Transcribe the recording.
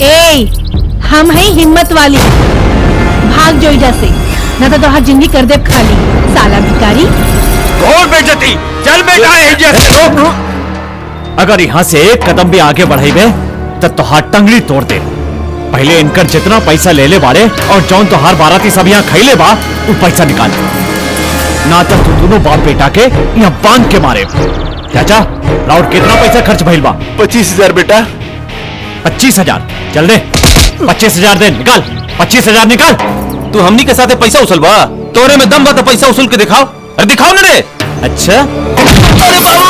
ए, हम हैं हिम्मत वाली। भाग जो इजा से, न तो हर जिंदगी कर दे खाली, साला भिखारी। घोर बेइज्जती। चल बेटा इजा से। अगर यहाँ से एक कदम भी आगे बढ़ाई तो तुहार टंगड़ी तोड़ दे। पहले इनकर जितना पैसा ले ले बारे और जौन तुहार बाराती सब यहाँ खैले बा वो पैसा निकाल, ना तो तू दोनों बाप बेटा के यहाँ बांध के मारे। चाचा राउर कितना पैसा खर्च भइल बा? 25,000 बेटा। 25,000? चल दे 25,000 दे, निकाल 25,000 निकाल। तू हमनी के साथे पैसा उसल बा? तोरे में दम बा तो पैसा उसूल के दिखाओ। अरे दिखाओ ना रे। अच्छा अरे बाबू!